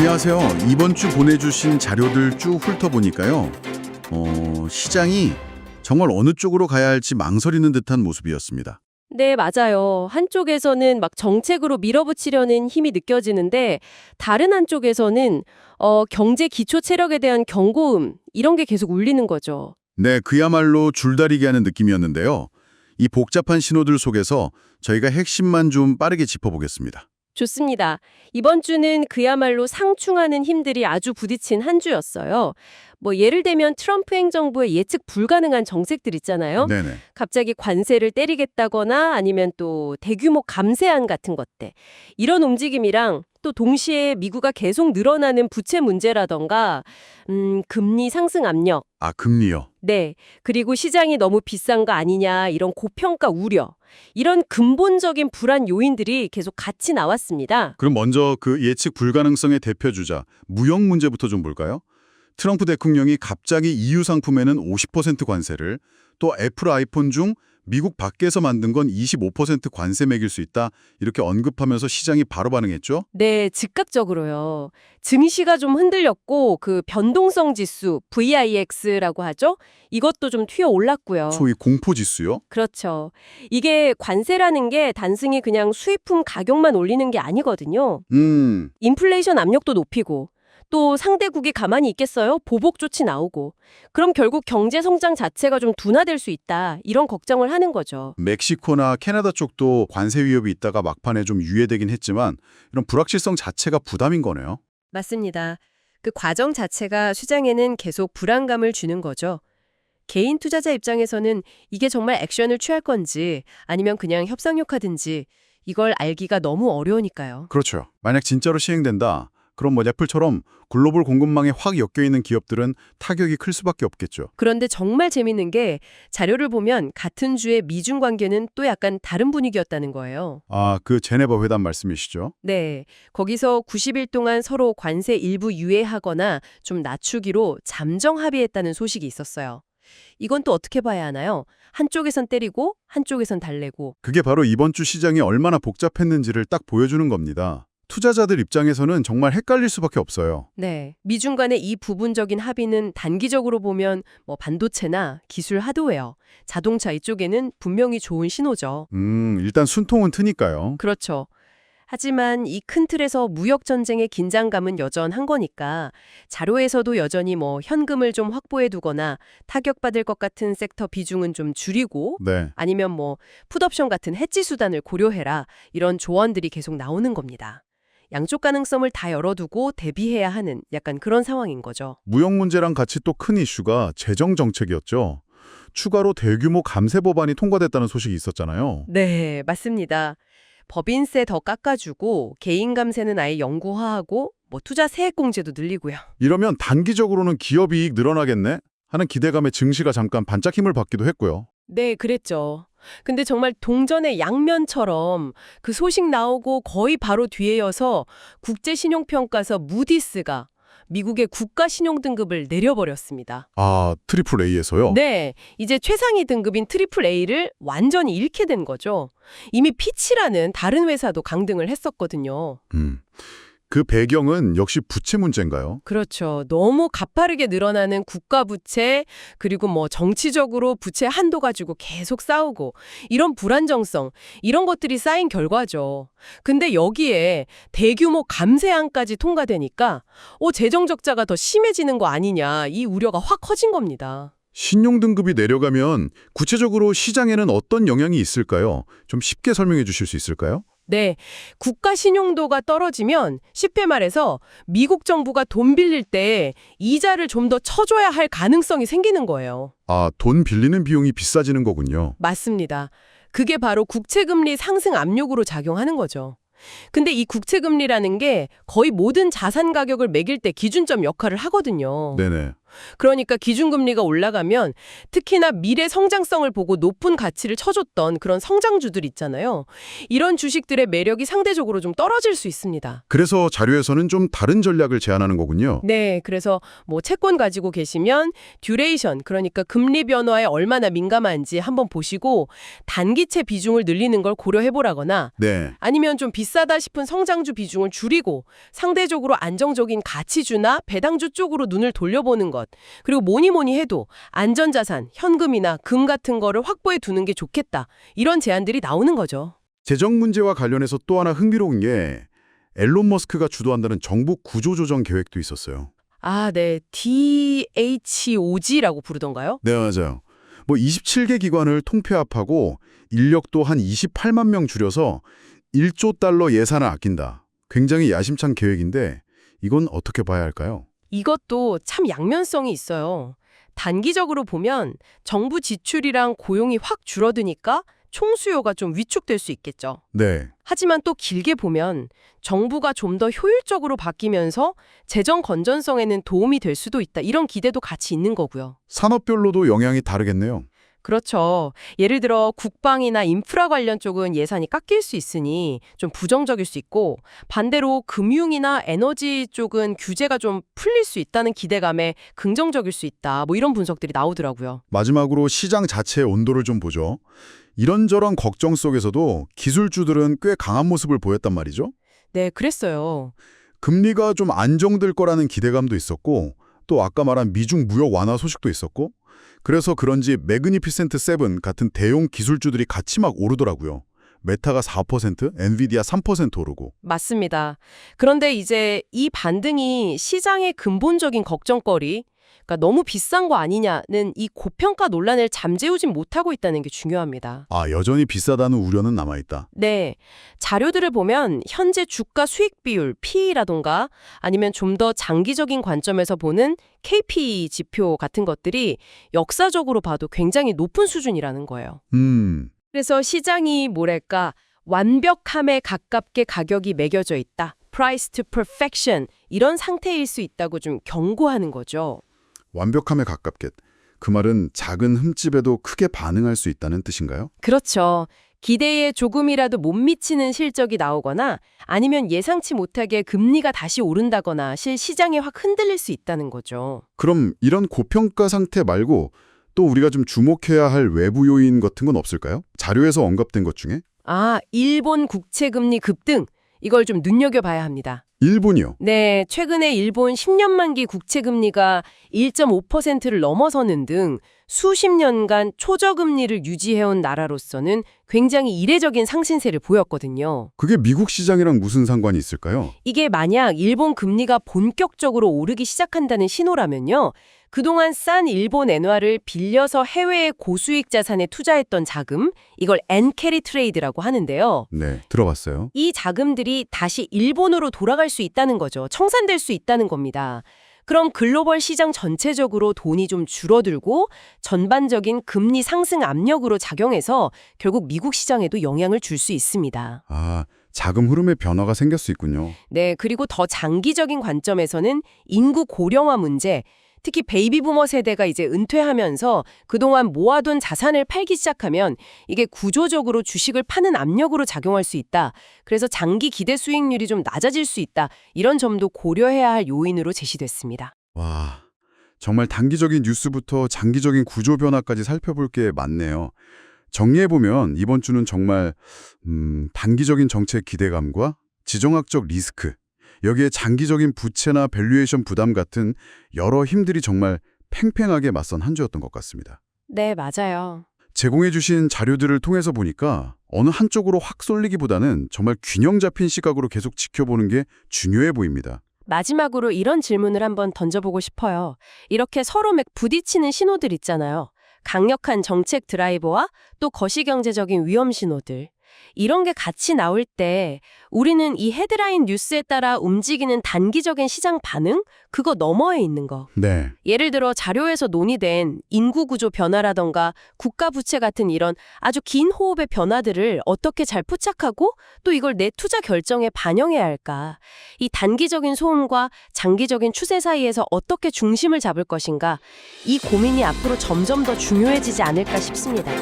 안녕하세요. 이번 주 보내주신 자료들 쭉 훑어보니까요. 시장이 정말 어느 쪽으로 가야 할지 망설이는 듯한 모습이었습니다. 네, 맞아요. 한쪽에서는 막 정책으로 밀어붙이려는 힘이 느껴지는데 다른 한쪽에서는 경제 기초 체력에 대한 경고음 이런 게 계속 울리는 거죠. 네, 그야말로 줄다리기 하는 느낌이었는데요. 이 복잡한 신호들 속에서 저희가 핵심만 좀 빠르게 짚어보겠습니다. 좋습니다. 이번 주는 그야말로 상충하는 힘들이 아주 부딪힌 한 주였어요. 뭐 예를 들면 트럼프 행정부의 예측 불가능한 정책들 있잖아요. 네네. 갑자기 관세를 때리겠다거나 아니면 또 대규모 감세안 같은 것들. 이런 움직임이랑 또 동시에 미국가 계속 늘어나는 부채 문제라던가 금리 상승 압력. 아, 금리요. 네. 그리고 시장이 너무 비싼 거 아니냐 이런 고평가 우려. 이런 근본적인 불안 요인들이 계속 같이 나왔습니다. 그럼 먼저 그 예측 불가능성의 대표주자, 무역 문제부터 좀 볼까요? 트럼프 대통령이 갑자기 EU 상품에는 50% 관세를, 또 애플 아이폰 중 미국 밖에서 만든 건 25% 관세 매길 수 있다, 이렇게 언급하면서 시장이 바로 반응했죠? 네, 즉각적으로요. 증시가 좀 흔들렸고 그 변동성 지수 VIX라고 하죠. 이것도 좀 튀어 올랐고요. 소위 공포지수요? 그렇죠. 이게 관세라는 게 단순히 그냥 수입품 가격만 올리는 게 아니거든요. 인플레이션 압력도 높이고 또 상대국이 가만히 있겠어요? 보복 조치 나오고. 그럼 결국 경제 성장 자체가 좀 둔화될 수 있다. 이런 걱정을 하는 거죠. 멕시코나 캐나다 쪽도 관세 위협이 있다가 막판에 좀 유예되긴 했지만 이런 불확실성 자체가 부담인 거네요. 맞습니다. 그 과정 자체가 시장에는 계속 불안감을 주는 거죠. 개인 투자자 입장에서는 이게 정말 액션을 취할 건지 아니면 그냥 협상욕하든지 이걸 알기가 너무 어려우니까요. 그렇죠. 만약 진짜로 시행된다, 그럼 뭐 애플처럼 글로벌 공급망에 확 엮여있는 기업들은 타격이 클 수밖에 없겠죠. 그런데 정말 재밌는 게 자료를 보면 같은 주의 미중 관계는 또 약간 다른 분위기였다는 거예요. 아, 그 제네바 회담 말씀이시죠? 네, 거기서 90일 동안 서로 관세 일부 유예하거나 좀 낮추기로 잠정 합의했다는 소식이 있었어요. 이건 또 어떻게 봐야 하나요? 한쪽에선 때리고 한쪽에선 달래고. 그게 바로 이번 주 시장이 얼마나 복잡했는지를 딱 보여주는 겁니다. 투자자들 입장에서는 정말 헷갈릴 수밖에 없어요. 네, 미중 간의 이 부분적인 합의는 단기적으로 보면 뭐 반도체나 기술 하드웨어, 자동차 이쪽에는 분명히 좋은 신호죠. 일단 순통은 트니까요. 그렇죠. 하지만 이 큰 틀에서 무역 전쟁의 긴장감은 여전한 거니까 자료에서도 여전히 뭐 현금을 좀 확보해 두거나 타격받을 것 같은 섹터 비중은 좀 줄이고 네. 아니면 뭐 풋옵션 같은 해지 수단을 고려해라 이런 조언들이 계속 나오는 겁니다. 양쪽 가능성을 다 열어두고 대비해야 하는 약간 그런 상황인 거죠. 무역 문제랑 같이 또 큰 이슈가 재정 정책이었죠. 추가로 대규모 감세 법안이 통과됐다는 소식이 있었잖아요. 네, 맞습니다. 법인세 더 깎아주고 개인 감세는 아예 영구화하고 뭐 투자 세액 공제도 늘리고요. 이러면 단기적으로는 기업 이익 늘어나겠네 하는 기대감에 증시가 잠깐 반짝 힘을 받기도 했고요. 네, 그랬죠. 근데 정말 동전의 양면처럼 그 소식 나오고 거의 바로 뒤에여서 국제신용평가사 무디스가 미국의 국가신용등급을 내려버렸습니다. 아, 트리플 A에서요? 네, 이제 최상위 등급인 트리플 A를 완전히 잃게 된 거죠. 이미 피치라는 다른 회사도 강등을 했었거든요. 그 배경은 역시 부채 문제인가요? 그렇죠. 너무 가파르게 늘어나는 국가 부채, 그리고 뭐 정치적으로 부채 한도 가지고 계속 싸우고 이런 불안정성, 이런 것들이 쌓인 결과죠. 근데 여기에 대규모 감세안까지 통과되니까 재정 적자가 더 심해지는 거 아니냐, 이 우려가 확 커진 겁니다. 신용등급이 내려가면 구체적으로 시장에는 어떤 영향이 있을까요? 좀 쉽게 설명해 주실 수 있을까요? 네, 국가 신용도가 떨어지면 쉽게 말해서 미국 정부가 돈 빌릴 때 이자를 좀 더 쳐줘야 할 가능성이 생기는 거예요. 아, 돈 빌리는 비용이 비싸지는 거군요. 맞습니다. 그게 바로 국채금리 상승 압력으로 작용하는 거죠. 근데 이 국채금리라는 게 거의 모든 자산 가격을 매길 때 기준점 역할을 하거든요. 네네. 그러니까 기준금리가 올라가면 특히나 미래 성장성을 보고 높은 가치를 쳐줬던 그런 성장주들 있잖아요. 이런 주식들의 매력이 상대적으로 좀 떨어질 수 있습니다. 그래서 자료에서는 좀 다른 전략을 제안하는 거군요. 네, 그래서 뭐 채권 가지고 계시면 듀레이션, 그러니까 금리 변화에 얼마나 민감한지 한번 보시고 단기채 비중을 늘리는 걸 고려해보라거나 네. 아니면 좀 비싸다 싶은 성장주 비중을 줄이고 상대적으로 안정적인 가치주나 배당주 쪽으로 눈을 돌려보는 것. 그리고 뭐니 해도 안전자산, 현금이나 금 같은 거를 확보해 두는 게 좋겠다. 이런 제안들이 나오는 거죠. 재정 문제와 관련해서 또 하나 흥미로운 게 앨런 머스크가 주도한다는 정부 구조조정 계획도 있었어요. 아, 네. DHOG라고 부르던가요? 네, 맞아요. 뭐 27개 기관을 통폐합하고 인력도 한 28만 명 줄여서 1조 달러 예산을 아낀다. 굉장히 야심찬 계획인데 이건 어떻게 봐야 할까요? 이것도 참 양면성이 있어요. 단기적으로 보면 정부 지출이랑 고용이 확 줄어드니까 총수요가 좀 위축될 수 있겠죠. 네. 하지만 또 길게 보면 정부가 좀 더 효율적으로 바뀌면서 재정 건전성에는 도움이 될 수도 있다. 이런 기대도 같이 있는 거고요. 산업별로도 영향이 다르겠네요. 그렇죠. 예를 들어 국방이나 인프라 관련 쪽은 예산이 깎일 수 있으니 좀 부정적일 수 있고 반대로 금융이나 에너지 쪽은 규제가 좀 풀릴 수 있다는 기대감에 긍정적일 수 있다. 뭐 이런 분석들이 나오더라고요. 마지막으로 시장 자체의 온도를 좀 보죠. 이런저런 걱정 속에서도 기술주들은 꽤 강한 모습을 보였단 말이죠. 네, 그랬어요. 금리가 좀 안정될 거라는 기대감도 있었고 또 아까 말한 미중 무역 완화 소식도 있었고 그래서 그런지 매그니피센트 7 같은 대형 기술주들이 같이 막 오르더라고요. 메타가 4%, 엔비디아 3% 오르고. 맞습니다. 그런데 이제 이 반등이 시장의 근본적인 걱정거리, 그러니까 너무 비싼 거 아니냐는 이 고평가 논란을 잠재우진 못하고 있다는 게 중요합니다. 아, 여전히 비싸다는 우려는 남아있다. 네, 자료들을 보면 현재 주가 수익 비율, PE라던가 아니면 좀 더 장기적인 관점에서 보는 KPI 지표 같은 것들이 역사적으로 봐도 굉장히 높은 수준이라는 거예요. 그래서 시장이 뭐랄까 완벽함에 가깝게 가격이 매겨져 있다. Price to perfection 이런 상태일 수 있다고 좀 경고하는 거죠. 완벽함에 가깝게. 그 말은 작은 흠집에도 크게 반응할 수 있다는 뜻인가요? 그렇죠. 기대에 조금이라도 못 미치는 실적이 나오거나 아니면 예상치 못하게 금리가 다시 오른다거나 시장이 확 흔들릴 수 있다는 거죠. 그럼 이런 고평가 상태 말고 또 우리가 좀 주목해야 할 외부 요인 같은 건 없을까요? 자료에서 언급된 것 중에? 아, 일본 국채금리 급등. 이걸 좀 눈여겨봐야 합니다. 일본이요. 네, 최근에 일본 10년 만기 국채금리가 1.5%를 넘어서는 등 수십 년간 초저금리를 유지해온 나라로서는 굉장히 이례적인 상승세를 보였거든요. 그게 미국 시장이랑 무슨 상관이 있을까요? 이게 만약 일본 금리가 본격적으로 오르기 시작한다는 신호라면요. 그동안 싼 일본 엔화를 빌려서 해외의 고수익 자산에 투자했던 자금, 이걸 엔캐리 트레이드라고 하는데요. 네, 들어봤어요. 이 자금들이 다시 일본으로 돌아갈 수 있다는 거죠. 청산될 수 있다는 겁니다. 그럼 글로벌 시장 전체적으로 돈이 좀 줄어들고 전반적인 금리 상승 압력으로 작용해서 결국 미국 시장에도 영향을 줄 수 있습니다. 아, 자금 흐름에 변화가 생길 수 있군요. 네, 그리고 더 장기적인 관점에서는 인구 고령화 문제, 특히 베이비부머 세대가 이제 은퇴하면서 그동안 모아둔 자산을 팔기 시작하면 이게 구조적으로 주식을 파는 압력으로 작용할 수 있다. 그래서 장기 기대 수익률이 좀 낮아질 수 있다. 이런 점도 고려해야 할 요인으로 제시됐습니다. 와, 정말 단기적인 뉴스부터 장기적인 구조 변화까지 살펴볼 게 많네요. 정리해보면 이번 주는 정말 단기적인 정책 기대감과 지정학적 리스크, 여기에 장기적인 부채나 밸류에이션 부담 같은 여러 힘들이 정말 팽팽하게 맞선 한 주였던 것 같습니다. 네, 맞아요. 제공해 주신 자료들을 통해서 보니까 어느 한쪽으로 확 쏠리기보다는 정말 균형 잡힌 시각으로 계속 지켜보는 게 중요해 보입니다. 마지막으로 이런 질문을 한번 던져보고 싶어요. 이렇게 서로 막 부딪히는 신호들 있잖아요. 강력한 정책 드라이버와 또 거시경제적인 위험 신호들. 이런 게 같이 나올 때 우리는 이 헤드라인 뉴스에 따라 움직이는 단기적인 시장 반응? 그거 너머에 있는 거. 네. 예를 들어 자료에서 논의된 인구 구조 변화라던가 국가 부채 같은 이런 아주 긴 호흡의 변화들을 어떻게 잘 포착하고 또 이걸 내 투자 결정에 반영해야 할까? 이 단기적인 소음과 장기적인 추세 사이에서 어떻게 중심을 잡을 것인가? 이 고민이 앞으로 점점 더 중요해지지 않을까 싶습니다.